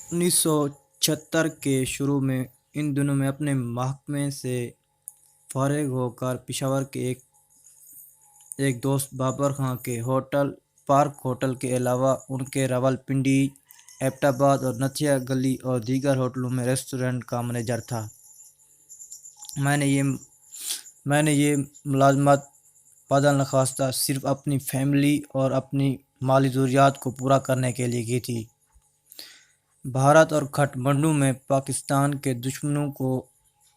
1976 के शुरू में इन दिनों में अपने महकमे से फारिग होकर पेशावर के एक दोस्त बाबर खां के होटल पार्क होटल के अलावा उनके रावलपिंडी, एबटाबाद और नथिया गली और दीगर होटलों में रेस्टोरेंट का मैनेजर था। मैंने ये मैंने ये मुलाजमत बदल नख्वास्ता सिर्फ अपनी फैमिली और अपनी माली ज़रूरियात को पूरा करने के लिए की थी। भारत और काठमांडू में पाकिस्तान के दुश्मनों को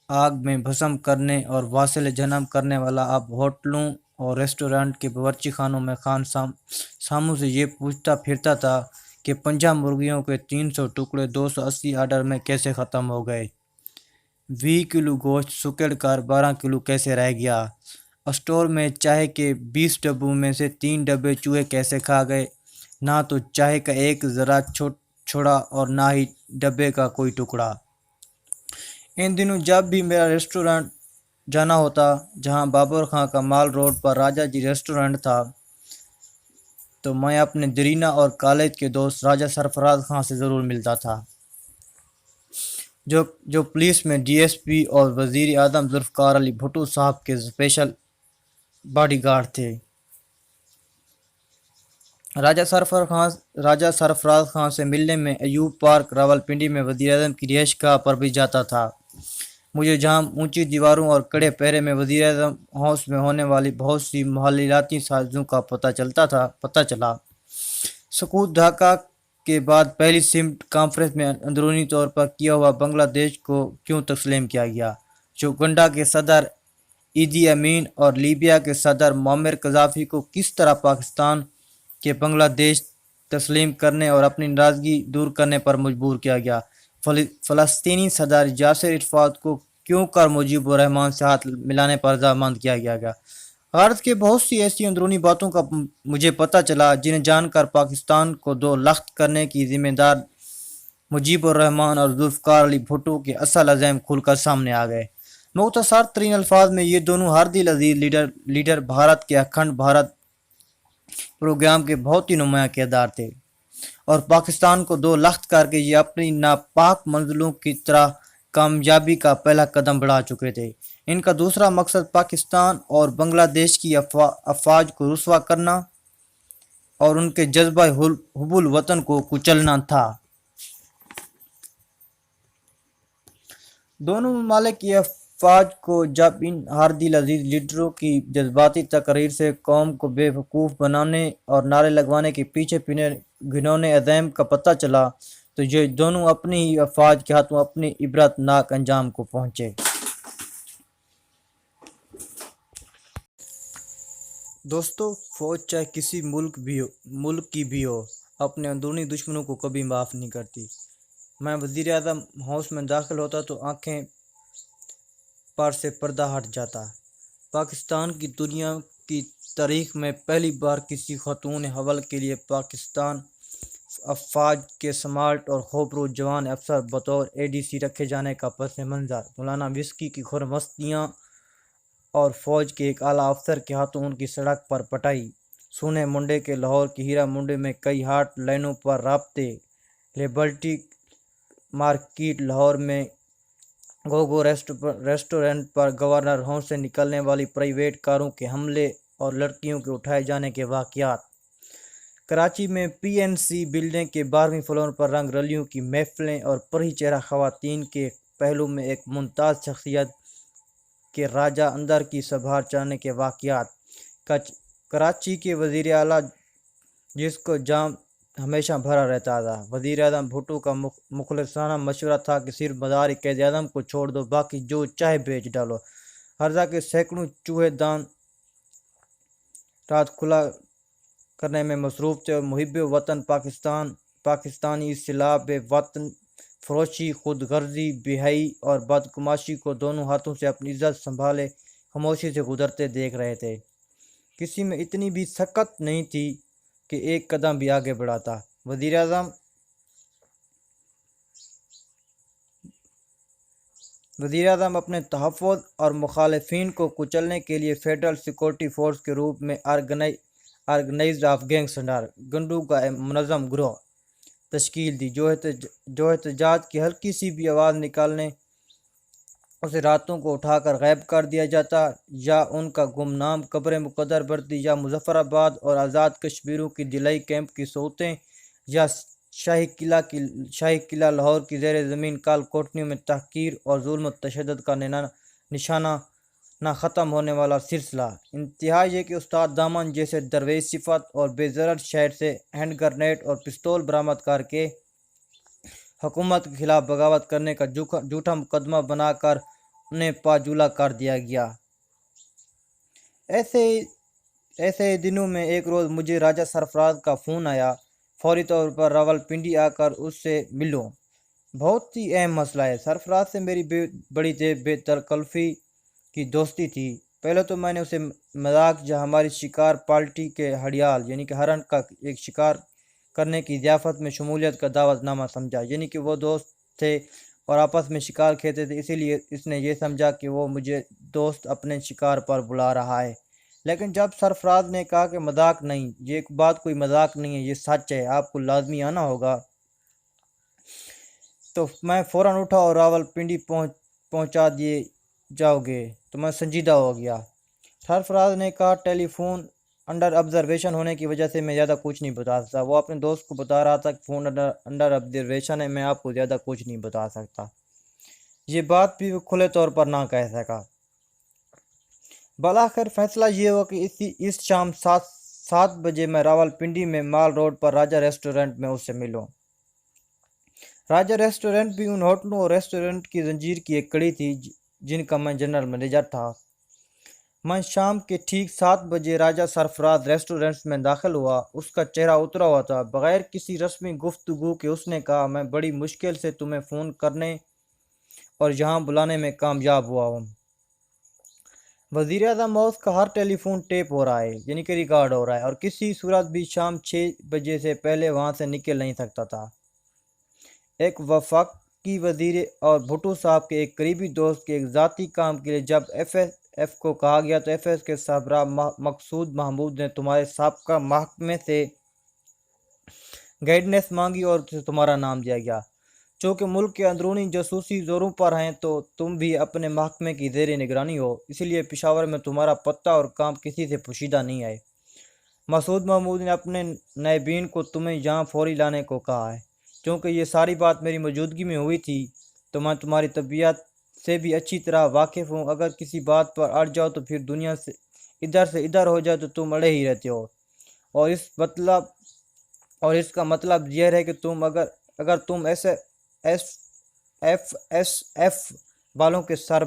आग में भस्म करने और वासिल जन्म करने वाला अब होटलों और रेस्टोरेंट के बावर्ची खानों में खान सामू से ये पूछता फिरता था कि 50 मुर्गियों के 300 टुकड़े 280 आर्डर में कैसे ख़त्म हो गए, 20 किलो गोश्त सुकेड़ कर 12 किलो कैसे रह गया, स्टोर में चाय के 20 डब्बों में से 3 डब्बे चूहे कैसे खा गए, ना तो चाय का एक ज़रा छोड़ा और ना ही डब्बे का कोई टुकड़ा। इन दिनों जब भी मेरा रेस्टोरेंट जाना होता, जहां बाबर खां का माल रोड पर राजा जी रेस्टोरेंट था, तो मैं अपने दरीना और कॉलेज के दोस्त राजा सरफराज खां से ज़रूर मिलता था, जो पुलिस में डीएसपी और वज़ीर आज़म ज़ुल्फ़िकार अली भुट्टो साहब के स्पेशल बॉडीगार्ड थे। राजा सरफराज खां से मिलने में अयूब पार्क रावलपिंडी में वज़ीर-ए-आज़म की रिहाइशगाह पर भी जाता था। मुझे जहां ऊंची दीवारों और कड़े पहरे में वज़ीर-ए-आज़म हाउस में होने वाली बहुत सी माहौलियाती साज़िशों का पता चला। सकूत ढाका के बाद पहली सिमट कॉन्फ्रेंस में अंदरूनी तौर पर किया हुआ बांग्लादेश को क्यों तस्लीम किया गया, युगांडा के सदर ईदी अमीन और लीबिया के सदर मुअम्मर कज़ाफ़ी को किस तरह पाकिस्तान के बांग्लादेश तस्लीम करने और अपनी नाराज़गी दूर करने पर मजबूर किया गया, फ़लस्तीनी सदर यासिर अराफ़ात को क्यों कर मुजीबुर रहमान से हाथ मिलाने पर रज़ामंद किया गया। भारत के बहुत सी ऐसी अंदरूनी बातों का मुझे पता चला जिन्हें जानकर पाकिस्तान को दो लख्त करने की जिम्मेदार मुजीबुर रहमान और ज़ुल्फ़िकार अली भुट्टो के असल अज़ैम खुलकर सामने आ गए। मुख्तसर तरीन अल्फाज में ये दोनों हर दिल अजीज लीडर भारत के अखंड भारत प्रोग्राम के बहुत ही नुमायां किरदार थे और पाकिस्तान को दो लख्त करके ये अपनी नापाक मंजिलों की तरह कामयाबी का पहला कदम बढ़ा चुके थे। इनका दूसरा मकसद पाकिस्तान और बांग्लादेश की अफवाज को रुसवा करना और उनके जज्बा हुब्बुल वतन को कुचलना था। दोनों ममालिक की अफवाज को जब इन हर दिल अजीज लीडरों की जज्बाती तकरीर से कौम को बेवकूफ़ बनाने और नारे लगवाने के पीछे घिनौने अज़ैम का पता चला, तो ये दोनों अपनी ही अफवाज के हाथों अपनी इबरतनाक अंजाम को पहुँचे। दोस्तों, फ़ौज चाहे किसी मुल्क की भी हो, अपने अंदरूनी दुश्मनों को कभी माफ़ नहीं करती। मैं वज़ीर आज़म हाउस में दाखिल होता तो आंखें पर से पर्दा हट जाता। पाकिस्तान की दुनिया की तारीख में पहली बार किसी खातून हवल के लिए पाकिस्तान अफवाज के स्मार्ट और खूबरू जवान अफसर बतौर एडीसी रखे जाने का पस मंज़र, मौलाना विस्की की खुरमस्तियाँ और फ़ौज के एक आला अफसर के हाथों उनकी सड़क पर पटाई, सोने मुंडे के लाहौर की हीरा मुंडे में कई हाट लाइनों पर राब्ते, लिबर्टी मार्केट लाहौर में गोगो रेस्टोरेंट पर गवर्नर हाउस से निकलने वाली प्राइवेट कारों के हमले और लड़कियों के उठाए जाने के वाक़यात, कराची में पीएनसी बिल्डिंग के 12वें फ्लोर पर रंग रलियों की महफिलें और परी चेहरा ख़वातीन के पहलू में एक मुमताज़ शख्सियत के राजा अंदर की संभार चाहने के वाक़यात, कराची के वज़ीर आला जिसको जाम हमेशा भरा रहता था। वज़ीर आज़म भुट्टो का मुखलिसाना मशवरा था कि सिर्फ मदार क़ायद आज़म को छोड़ दो, बाकी जो चाहे बेच डालो। हर्जा के सैकड़ों चूहे दान रात खुला करने में मसरूफ़ थे और मुहिब वतन पाकिस्तानी इस्तिलाह वतन फरोशी, खुद गर्जी, बेहई और बदकुमाशी को दोनों हाथों से अपनी इज्जत संभाले खामोशी से गुजरते देख रहे थे। किसी में इतनी भी सकत नहीं थी कि एक कदम भी आगे बढ़ाता। वज़ीर आज़म अपने तहफ़्फ़ुज़ और मुखालिफिन को कुचलने के लिए फेडरल सिक्योरिटी फोर्स के रूप में ऑर्गेनाइज्ड ऑफ गैंगस्टर गंडू का मुनज़्ज़म गिरोह تشکیل دی۔ جو احتجاج کی ہلکی سی بھی آواز نکالنے اسے راتوں کو اٹھا کر غائب کر دیا جاتا، یا ان کا گمنام قبر مقدر بڑھتی، یا مظفر آباد اور آزاد کشمیریوں کی دلائی کیمپ کی صورتیں، یا شاہی قلعہ لاہور کی زیر زمین کال کوٹھیوں میں تحقیر اور ظلم و تشدد کا نشانہ نہ ختم ہونے والا سلسلہ۔ انتہا یہ کہ استاد دامن جیسے درویش صفت اور بے ضرر شہر سے ہینڈ گرنیڈ اور پستول برآمد کر کے حکومت کے خلاف بغاوت کرنے کا جھوٹا مقدمہ بنا کر انہیں پاجولا کر دیا گیا۔ ایسے ہی دنوں میں ایک روز مجھے راجہ سرفراز کا فون آیا، فوری طور پر راولپنڈی آ کر اس سے ملوں، بہت ہی اہم مسئلہ ہے۔ سرفراز سے میری بڑی بے تکلفی کی دوستی تھی۔ پہلے تو میں نے اسے مذاق یا ہماری شکار پارٹی کے ہڑیال یعنی کہ ہرن کا ایک شکار کرنے کی ضیافت میں شمولیت کا دعوت نامہ سمجھا، یعنی کہ وہ دوست تھے اور آپس میں شکار کھیتے تھے، اسی لیے اس نے یہ سمجھا کہ وہ مجھے دوست اپنے شکار پر بلا رہا ہے۔ لیکن جب سرفراز نے کہا کہ مذاق نہیں، یہ بات کوئی مذاق نہیں ہے، یہ سچ ہے، آپ کو لازمی آنا ہوگا، تو میں فوراً اٹھا اور راولپنڈی پہنچا دیے جاؤ گے تو میں سنجیدہ ہو گیا۔ سرفراز نے کہا ٹیلی فون انڈر آبزرویشن ہونے کی وجہ سے میں زیادہ کچھ نہیں بتا سکتا۔ وہ اپنے دوست کو بتا رہا تھا کہ فون انڈر آبزرویشن ہے، میں آپ کو زیادہ کچھ نہیں بتا سکتا۔ یہ بات بھی وہ کھلے طور پر نہ کہہ سکا۔ بالآخر فیصلہ یہ ہوا کہ اس شام 7 بجے میں راولپنڈی میں مال روڈ پر راجہ ریسٹورنٹ میں اس سے ملوں۔ راجہ ریسٹورنٹ بھی ان ہوٹلوں اور ریسٹورنٹ کی زنجیر کی ایک کڑی تھی جن کا میں جنرل مینیجر تھا۔ میں شام کے ٹھیک 7 بجے راجہ سرفراز ریسٹورنٹ میں داخل ہوا۔ اس کا چہرہ اترا ہوا تھا۔ بغیر کسی رسمی گفتگو کے اس نے کہا، میں بڑی مشکل سے تمہیں فون کرنے اور یہاں بلانے میں کامیاب ہوا ہوں۔ وزیر اعظم ہاؤس کا ہر ٹیلی فون ٹیپ ہو رہا ہے، یعنی کہ ریکارڈ ہو رہا ہے، اور کسی صورت بھی شام 6 بجے سے پہلے وہاں سے نکل نہیں سکتا تھا۔ ایک وفاقی وزیر اور بھٹو صاحب کے ایک قریبی دوست کے ایک ذاتی کام کے لیے جب ایف کو کہا گیا تو ایف کے سربراہ مقصود محمود نے تمہارے سابقہ محکمے سے گائیڈنس مانگی اور تمہارا نام دیا گیا۔ چونکہ ملک کے اندرونی جاسوسی زوروں پر ہیں تو تم بھی اپنے محکمے کی زیر نگرانی ہو، اسی لیے پشاور میں تمہارا پتہ اور کام کسی سے پوشیدہ نہیں ہے۔ مسعود محمود نے اپنے نائبین کو تمہیں یہاں فوری لانے کو کہا ہے۔ چونکہ یہ ساری بات میری موجودگی میں ہوئی تھی تو میں تمہاری طبیعت سے بھی اچھی طرح واقف ہوں۔ اگر کسی بات پر اڑ جاؤ تو پھر دنیا سے ادھر ہو جائے تو تم اڑے ہی رہتے ہو، اور اس کا مطلب یہ ہے کہ اگر تم ایف والوں کے سر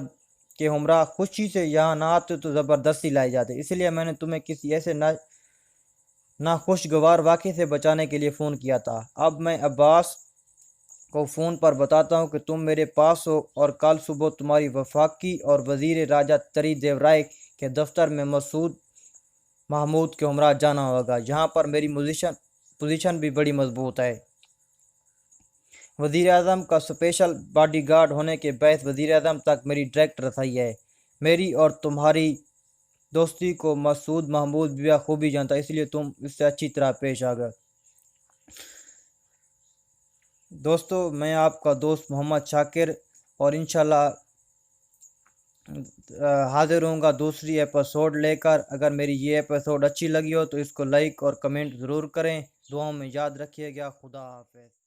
کے ہمراہ خوشی سے یہاں نہ آتے تو زبردستی لائے جاتے۔ اس لیے میں نے تمہیں کسی ایسے ناخوشگوار واقعے سے بچانے کے لیے فون کیا تھا۔ اب میں عباس کو فون پر بتاتا ہوں کہ تم میرے پاس ہو اور کل صبح تمہاری وفاقی اور وزیر راجہ تری دیو رائے کے دفتر میں مسعود محمود کے ہمراہ جانا ہوگا۔ یہاں پر میری پوزیشن بھی بڑی مضبوط ہے۔ وزیر اعظم کا اسپیشل باڈی گارڈ ہونے کے باعث وزیر اعظم تک میری ڈائریکٹ رسائی ہے۔ میری اور تمہاری دوستی کو مسعود محمود بھی خوبی جانتا ہے، اس لیے تم اس سے اچھی طرح پیش آ گئے۔ دوستو، میں آپ کا دوست محمد شاکر اور انشاءاللہ حاضر ہوں گا دوسری ایپیسوڈ لے کر۔ اگر میری یہ ایپیسوڈ اچھی لگی ہو تو اس کو لائک اور کمنٹ ضرور کریں۔ دعاؤں میں یاد رکھیے گا۔ خدا حافظ۔